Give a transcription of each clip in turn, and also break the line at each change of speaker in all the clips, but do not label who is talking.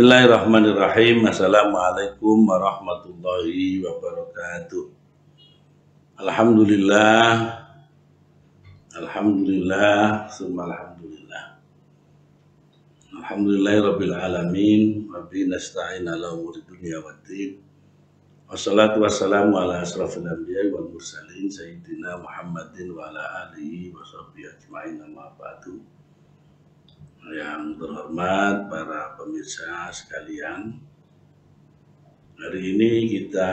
Bismillahirrahmanirrahim. Assalamualaikum warahmatullahi wabarakatuh. Alhamdulillah, alhamdulillah, summa alhamdulillah. Alhamdulillahirabbil alamin, wa bihi nasta'in ala umuri dunya waddin. Wassalatu wassalamu ala asrofil anbiya'i wal mursalin sayyidina Muhammadin wa ala alihi wa sahbihi ajma'in, amma ba'du. Yang terhormat para pemirsa sekalian, hari ini kita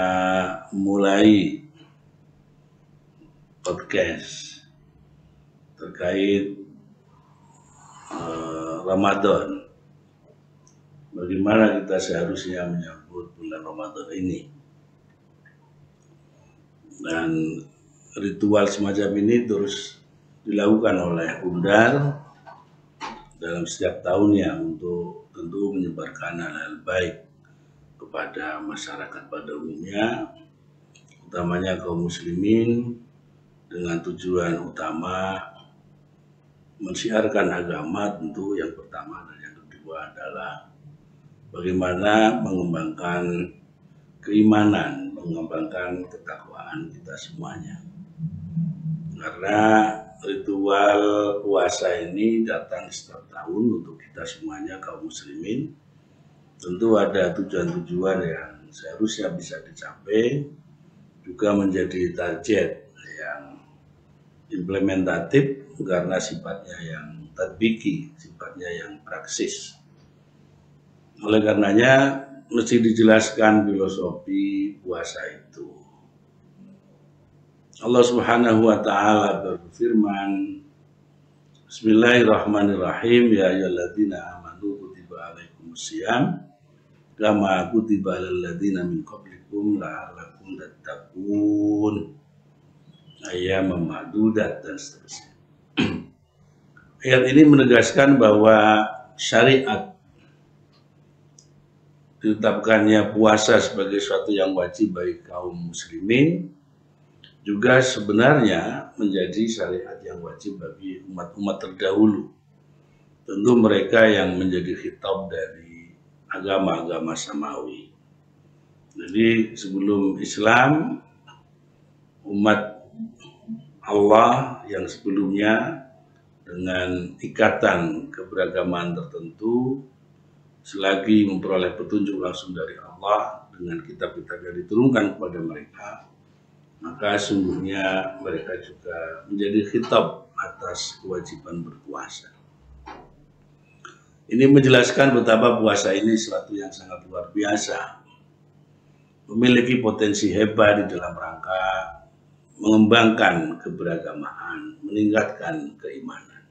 mulai podcast terkait Ramadan. Bagaimana kita seharusnya menyambut bulan Ramadan ini. Dan ritual semacam ini terus dilakukan oleh Undar dalam setiap tahunnya untuk tentu menyebarkan hal-hal baik kepada masyarakat pada umumnya, utamanya kaum muslimin, dengan tujuan utama mensiarkan agama. Tentu yang pertama dan yang kedua adalah bagaimana mengembangkan keimanan, mengembangkan ketakwaan kita semuanya. Karena ritual puasa ini datang setiap tahun untuk kita semuanya kaum muslimin. Tentu ada tujuan-tujuan yang seharusnya bisa dicapai, juga menjadi target yang implementatif karena sifatnya yang tatbiki, sifatnya yang praksis. Oleh karenanya mesti dijelaskan filosofi puasa itu. Allah Subhanahu wa ta'ala berfirman, Bismillahirrahmanirrahim, ya ayyuhalladzina amanu kutiba alaikumusiyam kama kutiba alal ladzina min qablikum la'allakum tattaqun, ayyaman ma'dudat, dan seterusnya. Ayat ini menegaskan bahwa syariat ditetapkannya puasa sebagai suatu yang wajib bagi kaum muslimin juga sebenarnya menjadi syariat yang wajib bagi umat-umat terdahulu. Tentu mereka yang menjadi khitab dari agama-agama samawi. Jadi sebelum Islam, umat Allah yang sebelumnya dengan ikatan keberagaman tertentu, selagi memperoleh petunjuk langsung dari Allah dengan kitab-kitab yang diturunkan kepada mereka, maka sungguhnya mereka juga menjadi khitab atas kewajiban berpuasa. Ini menjelaskan betapa puasa ini sesuatu yang sangat luar biasa, memiliki potensi hebat di dalam rangka mengembangkan keberagamaan, meningkatkan keimanan.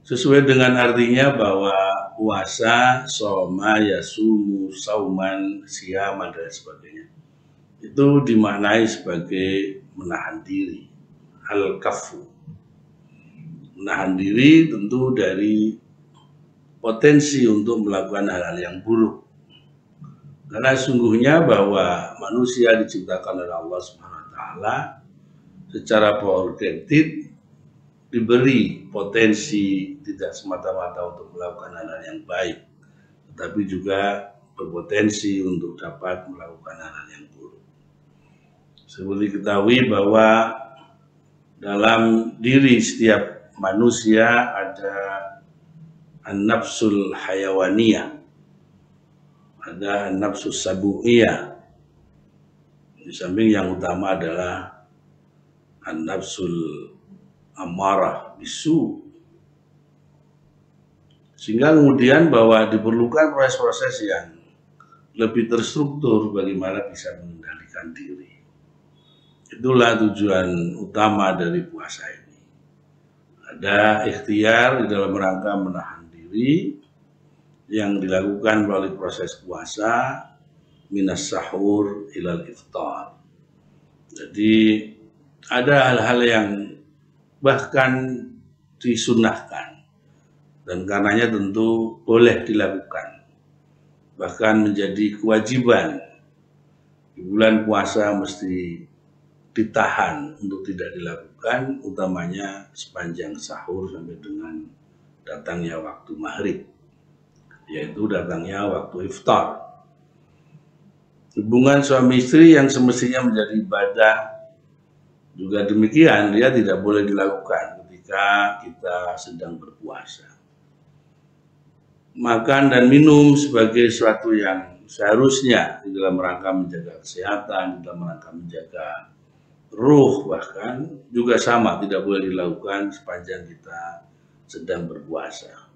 Sesuai dengan artinya bahwa puasa, soma, yasumu, sauman, siyaman, dan sebagainya, itu dimaknai sebagai menahan diri, al-kafu. Menahan diri tentu dari potensi untuk melakukan hal-hal yang buruk. Karena sungguhnya bahwa manusia diciptakan oleh Allah SWT secara prerogatif, diberi potensi tidak semata-mata untuk melakukan hal-hal yang baik, tetapi juga berpotensi untuk dapat melakukan hal-hal yang buruk. Seperti diketahui bahwa dalam diri setiap manusia ada an-nafsul hayawaniyah, ada an-nafsus sabu'iyah. Di samping yang utama adalah an-nafsul amarah bisu. Sehingga kemudian bahwa diperlukan proses-proses yang lebih terstruktur bagaimana bisa mengendalikan diri. Itulah tujuan utama dari puasa ini. Ada ikhtiar di dalam rangka menahan diri yang dilakukan melalui proses puasa minas sahur ilal iftar. Jadi ada hal-hal yang bahkan disunahkan dan karenanya tentu boleh dilakukan, bahkan menjadi kewajiban. Di bulan puasa mesti ditahan untuk tidak dilakukan, utamanya sepanjang sahur sampai dengan datangnya waktu maghrib. yaitu datangnya waktu iftar. Hubungan suami istri yang semestinya menjadi ibadah juga demikian, dia tidak boleh dilakukan ketika kita sedang berpuasa. Makan dan minum sebagai sesuatu yang seharusnya di dalam rangka menjaga kesehatan, di dalam rangka menjaga ruh, bahkan juga sama tidak boleh dilakukan sepanjang kita sedang berpuasa.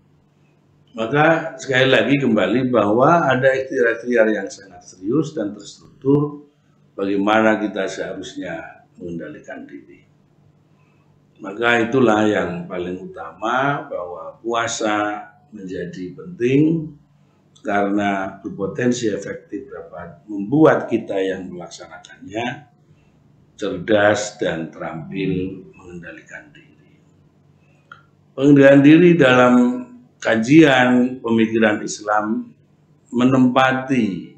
Maka sekali lagi kembali bahwa ada ikhtiar-ikhtiar yang sangat serius dan terstruktur bagaimana kita seharusnya mengendalikan diri. Maka itulah yang paling utama, bahwa puasa menjadi penting karena berpotensi efektif dapat membuat kita yang melaksanakannya cerdas dan terampil mengendalikan diri. Pengendalian diri dalam kajian pemikiran Islam menempati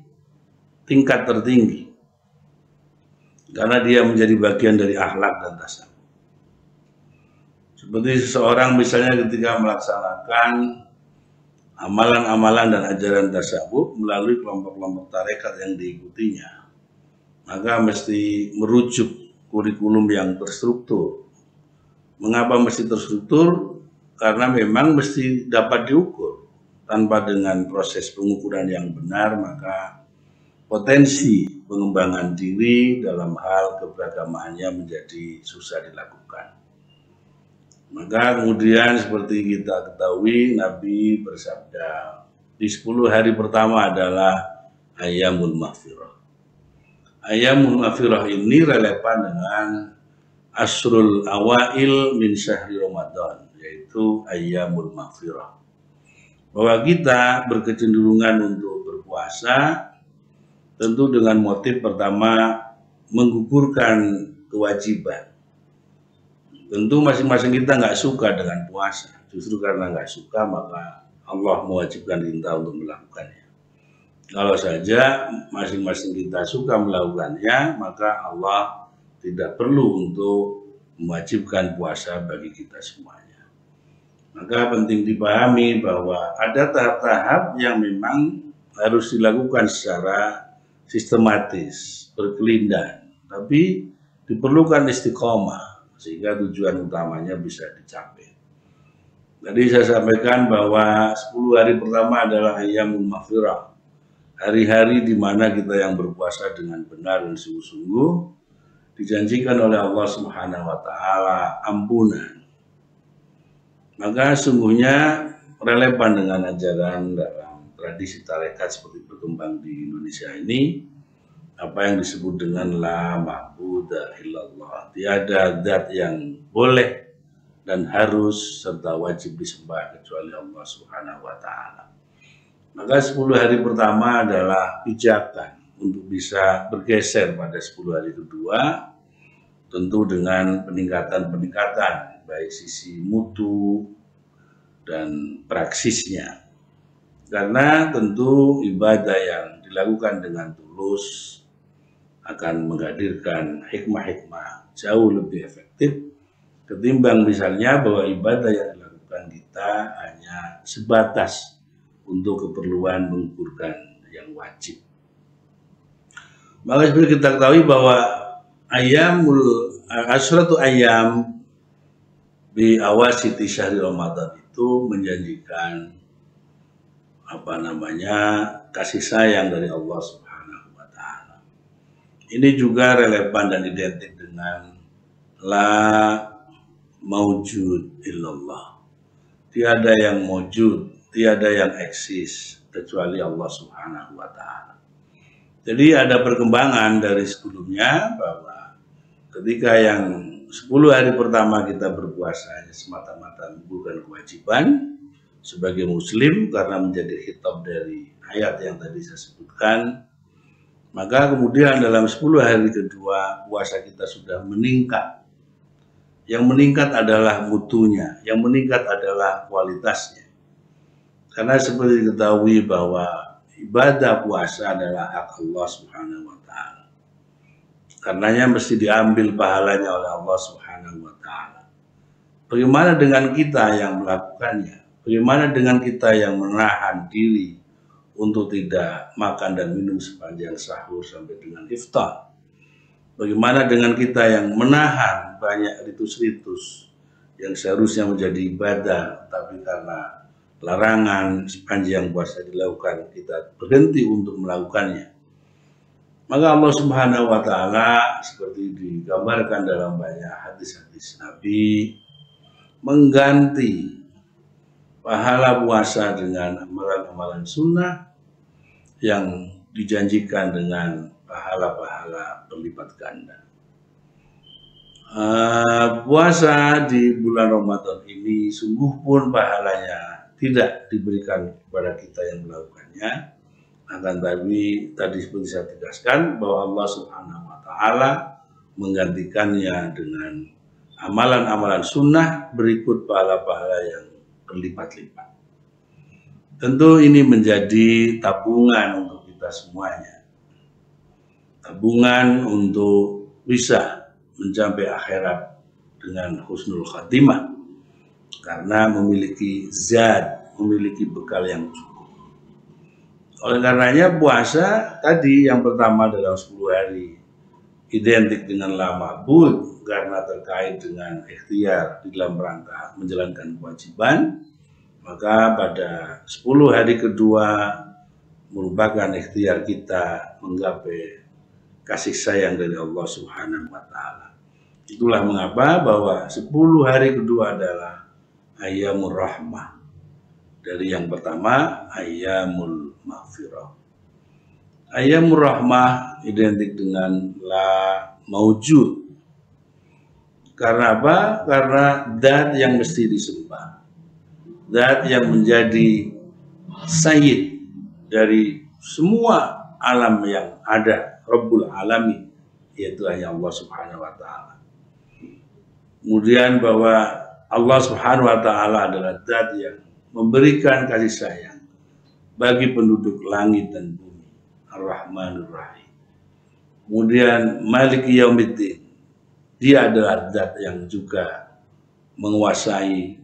tingkat tertinggi karena dia menjadi bagian dari akhlak dan tasawuf. Seperti seseorang misalnya ketika melaksanakan amalan-amalan dan ajaran tasawuf melalui kelompok-kelompok tarekat yang diikutinya, maka mesti merujuk kurikulum yang terstruktur. Mengapa mesti terstruktur? Karena memang mesti dapat diukur. Tanpa dengan proses pengukuran yang benar, maka potensi pengembangan diri dalam hal keberagamaannya menjadi susah dilakukan. Maka kemudian seperti kita ketahui, Nabi bersabda, di 10 hari pertama adalah Ayyamul Maghfirah. Ayyamul Maghfirah ini relevan dengan Asrul Awail min Syahri Ramadan, yaitu Ayyamul Maghfirah. Bahwa kita berkecenderungan untuk berpuasa tentu dengan motif pertama menggugurkan kewajiban. Tentu masing-masing kita nggak suka dengan puasa. Justru karena nggak suka maka Allah mewajibkan kita untuk melakukannya. Kalau saja masing-masing kita suka melakukannya, maka Allah tidak perlu untuk mewajibkan puasa bagi kita semuanya. Maka penting dipahami bahwa ada tahap-tahap yang memang harus dilakukan secara sistematis, berkelindan, tapi diperlukan istiqomah sehingga tujuan utamanya bisa dicapai. Tadi saya sampaikan bahwa 10 hari pertama adalah Ayyamul Maghfirah, hari-hari di mana kita yang berpuasa dengan benar dan sungguh-sungguh dijanjikan oleh Allah Subhanahu wa Ta'ala ampunan. Maka sungguhnya relevan dengan ajaran dalam tradisi tarekat seperti berkembang di Indonesia ini, apa yang disebut dengan la ma'buda illallah, tiada zat yang boleh dan harus serta wajib disembah kecuali Allah Subhanahu wa Ta'ala. Maka 10 hari pertama adalah pijakan untuk bisa bergeser pada 10 hari kedua, tentu dengan peningkatan-peningkatan baik sisi mutu dan praksisnya. Karena tentu ibadah yang dilakukan dengan tulus akan menghadirkan hikmah-hikmah jauh lebih efektif ketimbang misalnya bahwa ibadah yang dilakukan kita hanya sebatas untuk keperluan mengukurkan yang wajib. Maka seperti kita ketahui bahwa asyratu ayyam di awasiti syahri Ramadan itu menjanjikan kasih sayang dari Allah Subhanahu wa Ta'ala. Ini juga relevan dan identik dengan la maujud illallah. Tiada yang maujud, tiada yang eksis kecuali Allah Subhanahu wa Ta'ala. Jadi ada perkembangan dari sebelumnya bahwa ketika yang 10 hari pertama kita berpuasa semata-mata bukan kewajiban sebagai muslim karena menjadi khitab dari ayat yang tadi saya sebutkan, maka kemudian dalam 10 hari kedua puasa kita sudah meningkat. Yang meningkat adalah mutunya, yang meningkat adalah kualitasnya. Karena seperti diketahui bahwa ibadah puasa adalah hak Allah Subhanahu wa Ta'ala. Karenanya mesti diambil pahalanya oleh Allah Subhanahu wa Ta'ala. Bagaimana dengan kita yang melakukannya? Bagaimana dengan kita yang menahan diri untuk tidak makan dan minum sepanjang sahur sampai dengan iftar? Bagaimana dengan kita yang menahan banyak ritus-ritus yang seharusnya menjadi ibadah, tapi karena larangan sepanjang puasa dilakukan, kita berhenti untuk melakukannya? Maka Allah Subhanahu wa Ta'ala, seperti digambarkan dalam banyak hadis-hadis Nabi, mengganti pahala puasa dengan amalan-amalan sunnah yang dijanjikan dengan pahala-pahala berlipat ganda. Puasa di bulan Ramadan ini sungguh pun pahalanya tidak diberikan kepada kita yang melakukannya. Akan tapi tadi seperti saya tegaskan bahwa Allah Subhanahu wa Ta'ala menggantikannya dengan amalan-amalan sunnah berikut pahala-pahala yang berlipat-lipat. Tentu ini menjadi tabungan untuk kita semuanya. Tabungan untuk bisa mencapai akhirat dengan husnul khatimah. Karena memiliki zat, memiliki bekal yang cukup. Oleh karenanya puasa tadi yang pertama dalam 10 hari identik dengan la ma'bud karena terkait dengan ikhtiar di dalam rangka menjalankan kewajiban. Maka pada 10 hari kedua merupakan ikhtiar kita menggapai kasih sayang dari Allah Subhanahu wa Ta'ala. Itulah mengapa bahwa 10 hari kedua adalah ayyamur rahmah. Dari yang pertama ayyamul maghfirah. Ayyamur rahmah identik dengan la maujud. Karena apa? Karena zat yang mesti disembah. Zat yang menjadi sayyid dari semua alam yang ada, Rabbul Alamin, yaitu hanya Allah Subhanahu wa Ta'ala. Kemudian bahwa Allah Subhanahu wa Ta'ala adalah zat yang memberikan kasih sayang bagi penduduk langit dan bumi, Ar-Rahmanur Rahim. Kemudian Maliki Yaumiddin, dia adalah zat yang juga menguasai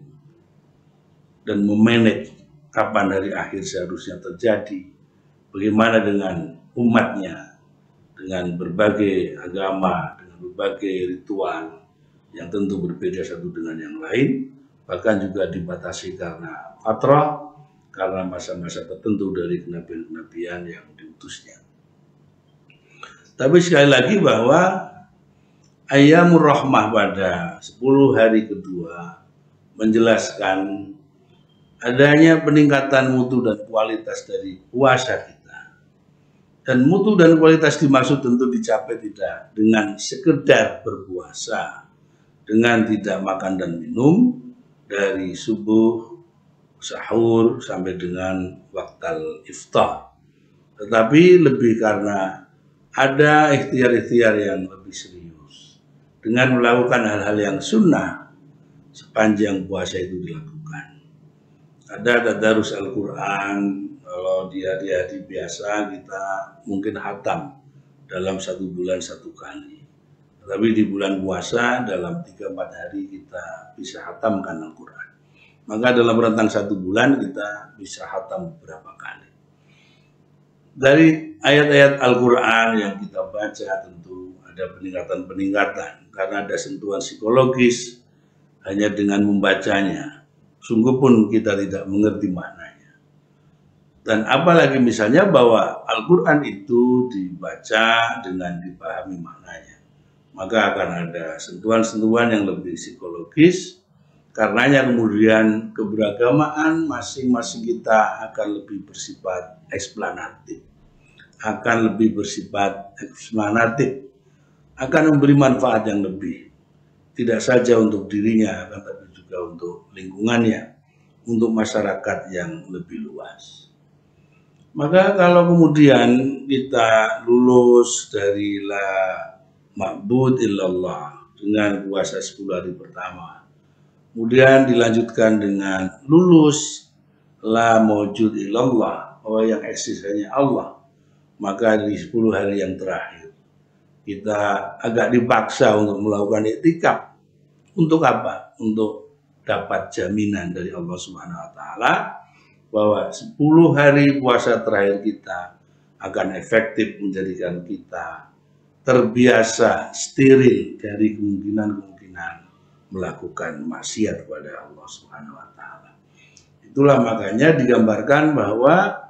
dan memanage kapan hari akhir seharusnya terjadi, bagaimana dengan umatnya, dengan berbagai agama, dengan berbagai ritual yang tentu berbeda satu dengan yang lain, bahkan juga dibatasi karena fatrah, karena masa-masa tertentu dari kenabian-kenabian yang diutusnya. Tapi sekali lagi bahwa ayyamur rahmah pada 10 hari kedua menjelaskan adanya peningkatan mutu dan kualitas dari puasa kita. Dan mutu dan kualitas dimaksud tentu dicapai tidak dengan sekedar berpuasa, dengan tidak makan dan minum dari subuh, sahur sampai dengan waktu iftar. Tetapi lebih karena ada ikhtiar-ikhtiar yang lebih serius dengan melakukan hal-hal yang sunnah sepanjang puasa itu dilakukan. Ada tadarus Al-Quran, kalau di hari-hari biasa kita mungkin khatam dalam 1 bulan 1 kali. Tapi di bulan puasa dalam 3-4 hari kita bisa khatamkan Al-Quran. Maka dalam rentang 1 bulan kita bisa khatam beberapa kali. Dari ayat-ayat Al-Quran yang kita baca tentu ada peningkatan-peningkatan. Karena ada sentuhan psikologis hanya dengan membacanya. Sungguh pun kita tidak mengerti maknanya. Dan apalagi misalnya bahwa Al-Quran itu dibaca dengan dipahami maknanya. Maka akan ada sentuhan-sentuhan yang lebih psikologis. Karenanya kemudian keberagamaan masing-masing kita akan lebih bersifat eksplanatif. Akan lebih bersifat eksplanatif. Akan memberi manfaat yang lebih. Tidak saja untuk dirinya, akan tapi juga untuk lingkungannya. Untuk masyarakat yang lebih luas. Maka kalau kemudian kita lulus dari la ma'bud illallah dengan puasa 10 hari pertama, kemudian dilanjutkan dengan lulus la maujud illallah, bahwa yang eksis hanya Allah, maka di 10 hari yang terakhir kita agak dipaksa untuk melakukan iktikaf. Untuk apa? Untuk dapat jaminan dari Allah Subhanahu wa taala bahwa 10 hari puasa terakhir kita akan efektif menjadikan kita terbiasa steril dari kemungkinan-kemungkinan melakukan maksiat kepada Allah Subhanahu wa taala. Itulah makanya digambarkan bahwa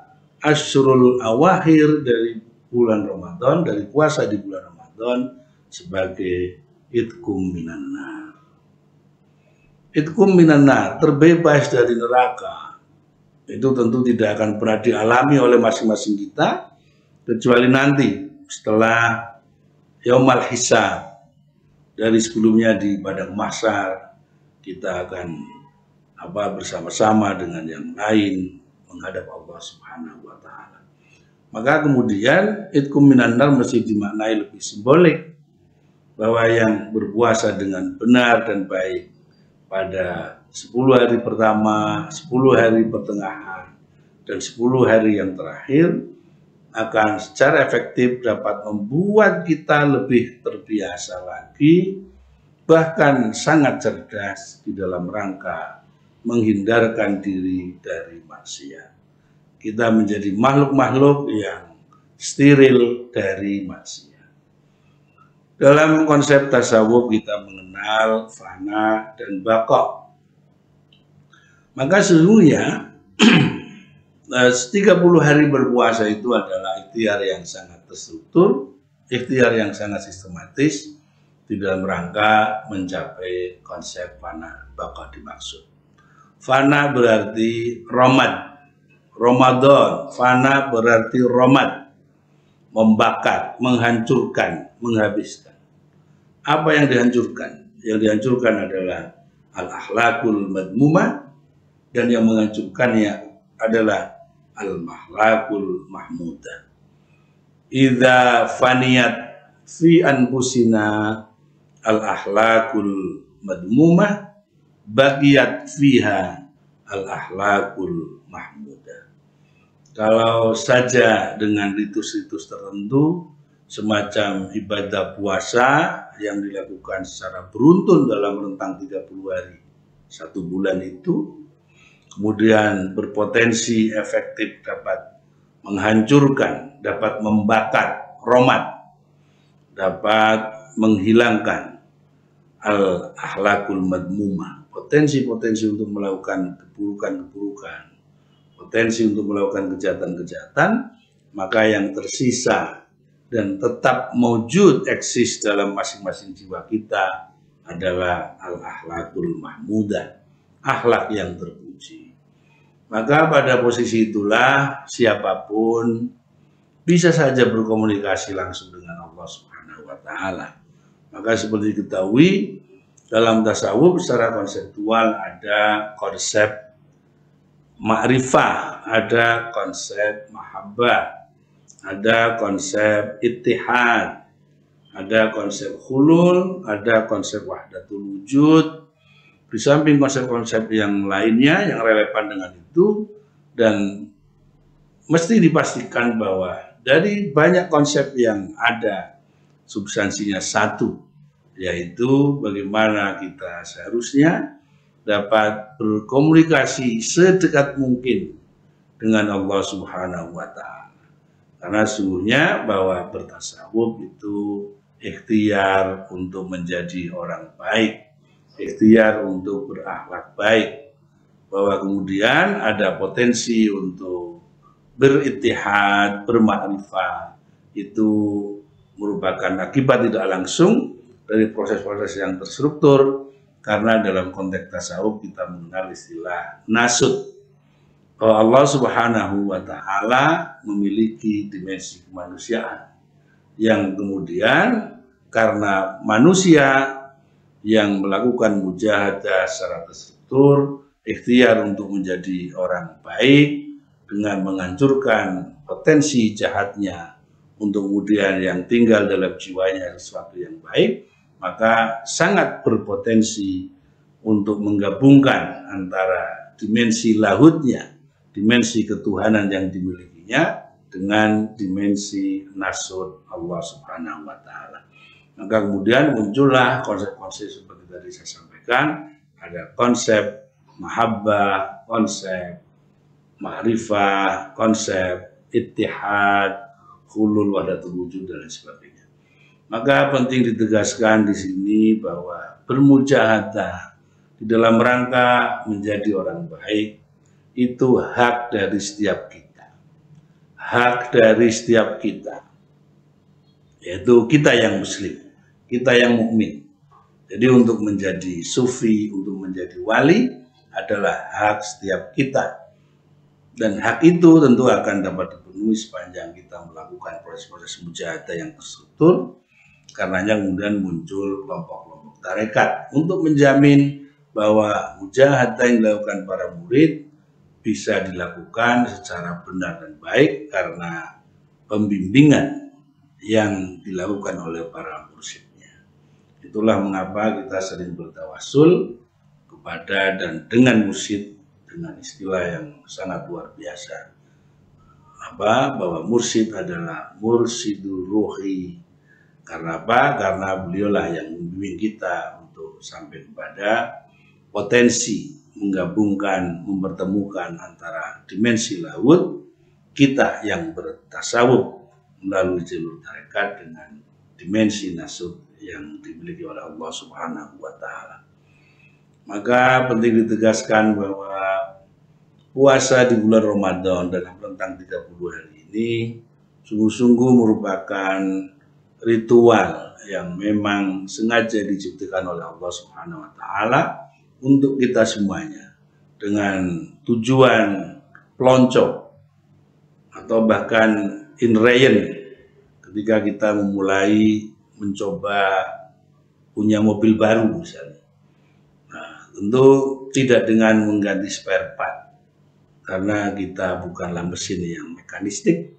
Asyrul Awakhir dari bulan Ramadan, dari puasa di bulan Ramadan sebagai itkum minan nar. Itkum minan nar, terbebas dari neraka. Itu tentu tidak akan pernah dialami oleh masing-masing kita kecuali nanti setelah Yaumal Hisab. Dari sebelumnya di padang mahsyar kita akan bersama-sama dengan yang lain menghadap Allah Subhanahu wa taala. Maka kemudian itkum minan nar mesti dimaknai lebih simbolik bahwa yang berpuasa dengan benar dan baik pada 10 hari pertama, 10 hari pertengahan, dan 10 hari yang terakhir akan secara efektif dapat membuat kita lebih terbiasa lagi, bahkan sangat cerdas di dalam rangka menghindarkan diri dari maksiat. Kita menjadi makhluk-makhluk yang steril dari maksiat. Dalam konsep tasawuf kita mengenal fana dan baqa. Maka sesungguhnya 30 hari berpuasa itu adalah ikhtiar yang sangat terstruktur, ikhtiar yang sangat sistematis di dalam rangka mencapai konsep fana baqa dimaksud. Fana berarti Ramadan, fana berarti romad, membakar, menghancurkan, menghabiskan. Apa yang dihancurkan? Yang dihancurkan adalah al-akhlaqul madmumah, dan yang menghancurkannya adalah al-mahlaqul mahmudah. Idza faniyat fi anfusina al-akhlaqul madmumah baqiyat fiha al-akhlaqul mahmudah. Kalau saja dengan ritus-ritus tertentu semacam ibadah puasa yang dilakukan secara beruntun dalam rentang 30 hari 1 bulan itu, kemudian berpotensi efektif dapat menghancurkan, dapat membakar romad, dapat menghilangkan al-akhlaqul madmumah, potensi-potensi untuk melakukan keburukan-keburukan, potensi untuk melakukan kejahatan-kejahatan, maka yang tersisa dan tetap mewujud eksis dalam masing-masing jiwa kita adalah al-akhlaqul mahmudah, akhlak yang terpuji. Maka pada posisi itulah siapapun bisa saja berkomunikasi langsung dengan Allah Subhanahu wa taala. Maka seperti diketahui dalam tasawuf secara konseptual ada konsep ma'rifah, ada konsep mahabbah, ada konsep ittihad, ada konsep hulul, ada konsep wahdatul wujud. Di samping konsep-konsep yang lainnya yang relevan dengan itu, dan mesti dipastikan bahwa dari banyak konsep yang ada substansinya satu, yaitu bagaimana kita seharusnya dapat berkomunikasi sedekat mungkin dengan Allah Subhanahu wa taala. Karena sesungguhnya bahwa bertasawuf itu ikhtiar untuk menjadi orang baik, ikhtiar untuk berakhlak baik, bahwa kemudian ada potensi untuk berittihad, bermakrifah, itu merupakan akibat tidak langsung dari proses-proses yang terstruktur, karena dalam konteks tasawuf kita mengenal istilah nasud, bahwa Allah Subhanahu wa taala memiliki dimensi kemanusiaan yang kemudian karena manusia yang melakukan mujahadah secara terstruktur, ikhtiar untuk menjadi orang baik dengan menghancurkan potensi jahatnya untuk kemudian yang tinggal dalam jiwanya sesuatu yang baik, maka sangat berpotensi untuk menggabungkan antara dimensi lahutnya, dimensi ketuhanan yang dimilikinya dengan dimensi nasud Allah Subhanahu wa taala. Maka kemudian muncullah konsep-konsep seperti tadi saya sampaikan, ada konsep mahabbah, konsep ma'rifah, konsep ittihad, hulul, wahdatul wujud, dan lain sebagainya. Maka penting ditegaskan di sini bahwa bermujahadah di dalam rangka menjadi orang baik itu hak dari setiap kita. Hak dari setiap kita. Yaitu kita yang muslim, kita yang mukmin. Jadi untuk menjadi sufi, untuk menjadi wali adalah hak setiap kita. Dan hak itu tentu akan dapat dipenuhi sepanjang kita melakukan proses-proses mujahadah yang terstruktur. Karenanya kemudian muncul kelompok-kelompok tarekat untuk menjamin bahwa mujahadah yang dilakukan para murid bisa dilakukan secara benar dan baik karena pembimbingan yang dilakukan oleh para mursyidnya. Itulah mengapa kita sering bertawassul kepada dan dengan mursyid dengan istilah yang sangat luar biasa. Bahwa mursyid adalah mursyidul ruhi. Karena apa? Karena beliaulah yang membimbing kita untuk sampai kepada potensi menggabungkan, mempertemukan antara dimensi laut kita yang bertasawuf melalui jalur tarekat dengan dimensi nasub yang dimiliki oleh Allah Subhanahu wa Ta'ala. Maka penting ditegaskan bahwa puasa di bulan Ramadan dalam rentang 30 hari ini sungguh-sungguh merupakan ritual yang memang sengaja diciptakan oleh Allah Subhanahu wa Ta'ala untuk kita semuanya dengan tujuan pelonco atau bahkan inrayen ketika kita memulai mencoba punya mobil baru misalnya. Tentu tidak dengan mengganti spare part, karena kita bukanlah mesin yang mekanistik,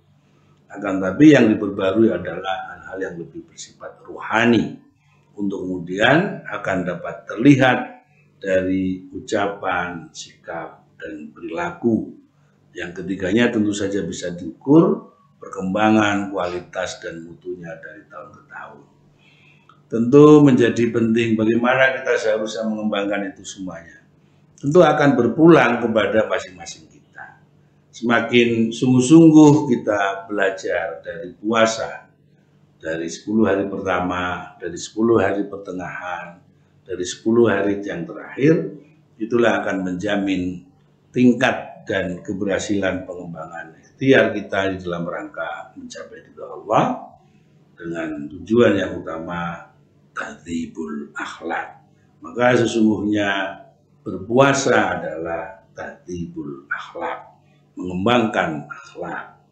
akan tapi yang diperbarui adalah hal-hal yang lebih bersifat ruhani, untuk kemudian akan dapat terlihat dari ucapan, sikap, dan perilaku, yang ketiganya tentu saja bisa diukur perkembangan, kualitas, dan mutunya dari tahun ke tahun. Tentu menjadi penting bagaimana kita seharusnya mengembangkan itu semuanya. Tentu akan berpulang kepada masing-masing kita. Semakin sungguh-sungguh kita belajar dari puasa, dari 10 hari pertama, dari 10 hari pertengahan, dari 10 hari yang terakhir, itulah akan menjamin tingkat dan keberhasilan pengembangan ikhtiar kita di dalam rangka mencapai ridha Allah dengan tujuan yang utama tahdzibul akhlak. Maka sesungguhnya berpuasa adalah tahdzibul akhlak, mengembangkan akhlak,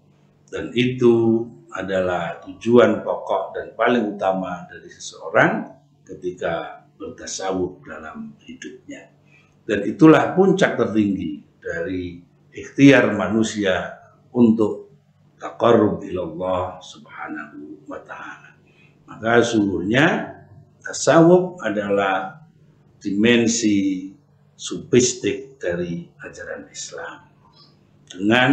dan itu adalah tujuan pokok dan paling utama dari seseorang ketika bertasawuf dalam hidupnya. Dan itulah puncak tertinggi dari ikhtiar manusia untuk taqarrub ilallah subhanahu wa ta'ala. Maka sungguhnya tasawuf adalah dimensi sufistik dari ajaran Islam dengan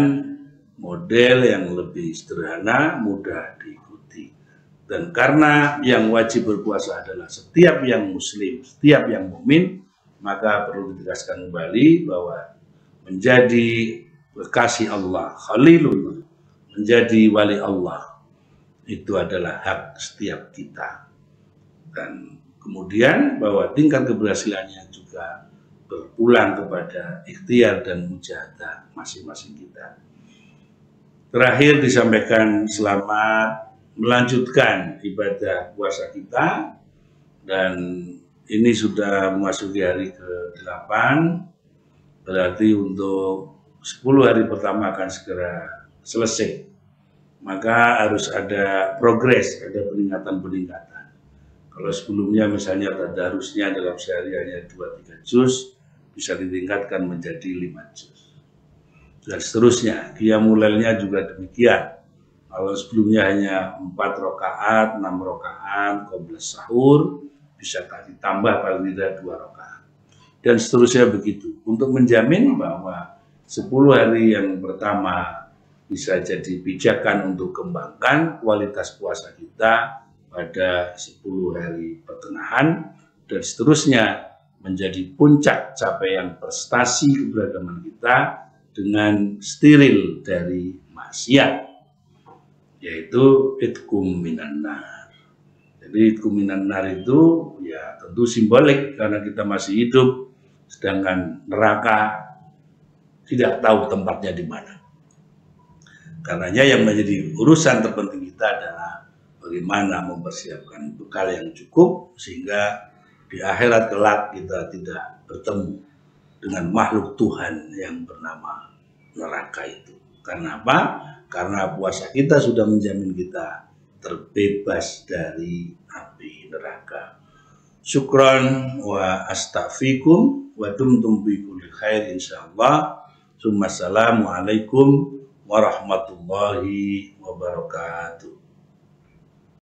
model yang lebih sederhana, mudah diikuti. Dan karena yang wajib berpuasa adalah setiap yang muslim, setiap yang mukmin, maka perlu ditegaskan kembali bahwa menjadi kekasih Allah, khalilullah, menjadi wali Allah, itu adalah hak setiap kita. Dan kemudian bahwa tingkat keberhasilannya juga berpulang kepada ikhtiar dan mujahadah masing-masing kita. Terakhir disampaikan selamat melanjutkan ibadah puasa kita, dan ini sudah memasuki hari ke-8, berarti untuk 10 hari pertama akan segera selesai. Maka harus ada progres, ada peningkatan-peningkatan. Kalau sebelumnya misalnya tadarusnya dalam sehari hanya 2-3 juz, bisa ditingkatkan menjadi 5 juz. Dan seterusnya, qiyamul lailnya juga demikian. Kalau sebelumnya hanya 4 rakaat, 6 rakaat, qabla sahur, bisa ditambah paling tidak 2 rakaat. Dan seterusnya begitu. Untuk menjamin bahwa 10 hari yang pertama bisa jadi pijakan untuk kembangkan kualitas puasa kita pada 10 hari pertengahan, dan seterusnya menjadi puncak capaian prestasi keberagaman kita dengan steril dari maksiat, yaitu itqum minan nar. Jadi itqum minan nar itu ya tentu simbolik karena kita masih hidup, sedangkan neraka tidak tahu tempatnya di mana. Karenanya yang menjadi urusan terpenting kita adalah bagaimana mempersiapkan bekal yang cukup sehingga di akhirat kelak kita tidak bertemu dengan makhluk Tuhan yang bernama neraka itu. Karena apa? Karena puasa kita sudah menjamin kita terbebas dari api neraka. Syukran wa astaghfirukum wa dumtum bi kulli khair insyaallah. Assalamualaikum warahmatullahi wabarakatuh.